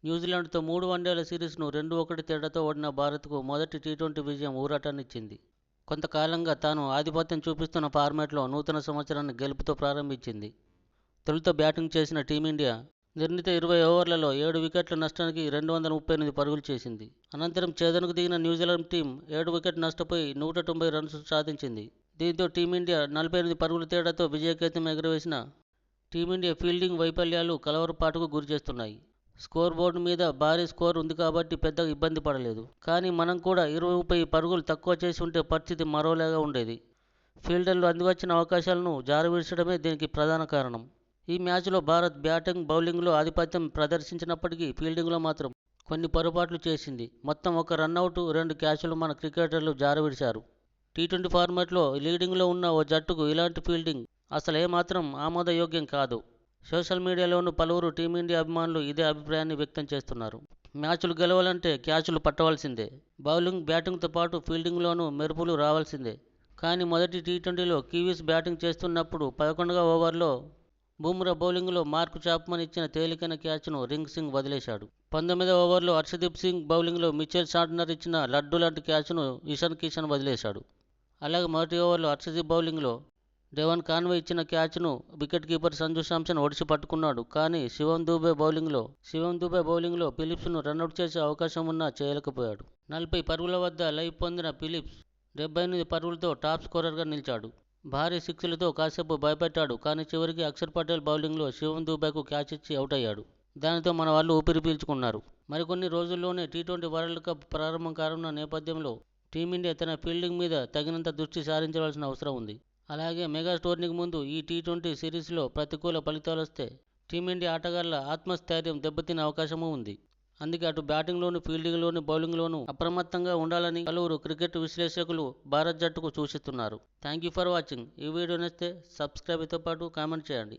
న్యూజిలాండ్తో 3 వన్డేల సిరీస్ను 2-1 తేడాతో ఓడిన భారత్కు మొదటి టీ20 విజయం ఊరటనిచ్చింది. కొంతకాలంగా తాను ఆధిపత్యం చూపిస్తున్న ఫార్మాట్లో నూతన సంవత్సరాన్ని గెలుపుతో ప్రారంభించింది. తొలుత బ్యాటింగ్ చేసిన టీమిండియా నిర్ణీత 20 ఓవర్లలో 7 వికెట్ల నష్టానికి 238 పరుగులు చేసింది. అనంతరం ఛేదనకు దిగిన న్యూజిలాండ్ టీం 7 వికెట్ నష్టపోయి 190 రన్స్ సాధించింది. దీంతో టీమిండియా 48 పరుగుల తేడాతో విజయకేతనం ఎగురవేసిన టీమిండియా ఫీల్డింగ్ వైఫల్యాలు కలవరపాటుకు గురిచేస్తున్నాయి. స్కోర్ బోర్డు మీద భారీ స్కోర్ ఉంది కాబట్టి పెద్దగా ఇబ్బంది పడలేదు. కానీ మనం కూడా 20-30 పరుగులు తక్కువ చేసి ఉంటే పరిస్థితి మరోలాగా ఉండేది. ఫీల్డర్లు అందివచ్చిన అవకాశాలను జారవిడచడమే దీనికి ప్రధాన కారణం. ఈ మ్యాచ్లో భారత్ బ్యాటింగ్, బౌలింగ్లో ఆధిపత్యం ప్రదర్శించినప్పటికీ ఫీల్డింగ్లో మాత్రం కొన్ని పొరపాట్లు చేసింది. మొత్తం 1 రనౌట్, 2 క్యాచ్లు మన క్రికెటర్లు జారవిడిచారు. టీ20 ఫార్మాట్లో లీడింగ్లో ఉన్న ఓ జట్టుకు ఇలాంటి ఫీల్డింగ్ అసలేమాత్రం ఆమోదయోగ్యం కాదు. సోషల్ మీడియాలోనూ పలువురు టీమిండియా అభిమానులు ఇదే అభిప్రాయాన్ని వ్యక్తం చేస్తున్నారు. మ్యాచ్లు గెలవాలంటే క్యాచ్లు పట్టవలసిందే. బౌలింగ్, బ్యాటింగ్తో పాటు ఫీల్డింగ్లోనూ మెరుపులు రావాల్సిందే. కానీ మొదటి టీ20లో కివీస్ బ్యాటింగ్ చేస్తున్నప్పుడు 11వ ఓవర్లో బుమ్రా బౌలింగ్లో మార్క్ చాప్మన్ ఇచ్చిన తేలికైన క్యాచ్ను రింగ్ సింగ్ వదిలేశాడు. 19వ ఓవర్లో హర్షదీప్ సింగ్ బౌలింగ్లో మిచెల్ సాంట్నర్ ఇచ్చిన లడ్డు లాంటి క్యాచ్ను ఇషాన్ కిషన్ వదిలేశాడు. అలాగే మొదటి ఓవర్లో హర్షదీప్ బౌలింగ్లో డెవాన్ కాన్వే ఇచ్చిన క్యాచ్ను వికెట్ కీపర్ సంజు శాంసన్ ఒడిసి పట్టుకున్నాడు. కానీ శివం దూబే బౌలింగ్లో ఫిలిప్స్ను రనౌట్ చేసే అవకాశం ఉన్నా చేయలేకపోయాడు. 40 పరుగుల వద్ద లైవ్ పొందిన ఫిలిప్స్ 78 పరుగులతో టాప్ స్కోరర్గా నిలిచాడు. భారీ సిక్స్లతో కాసేపు భయపెట్టాడు. కానీ చివరికి అక్షర్ పటేల్ బౌలింగ్లో శివం దూబేకు క్యాచ్ ఇచ్చి అవుట్ అయ్యాడు. దానితో మన వాళ్ళు ఊపిరి పీల్చుకున్నారు. మరికొన్ని రోజుల్లోనే టీ20 వరల్డ్ కప్ ప్రారంభం కానున్న నేపథ్యంలో టీమిండియా తన ఫీల్డింగ్ మీద తగినంత దృష్టి సారించవలసిన అవసరం ఉంది. అలాగే మెగా టోర్నీకి ముందు ఈ టీ20 సిరీస్లో ప్రతికూల ఫలితాలొస్తే టీమిండియా ఆటగాళ్ల ఆత్మస్థైర్యం దెబ్బతినే అవకాశమూ ఉంది. అందుకే అటు బ్యాటింగ్లోనూ, ఫీల్డింగ్లోనూ, బౌలింగ్లోనూ అప్రమత్తంగా ఉండాలని పలువురు క్రికెట్ విశ్లేషకులు భారత్ జట్టుకు సూచిస్తున్నారు. Thank you for watching. ఈ వీడియో నచ్చితే సబ్స్క్రైబ్తో పాటు కామెంట్ చేయండి.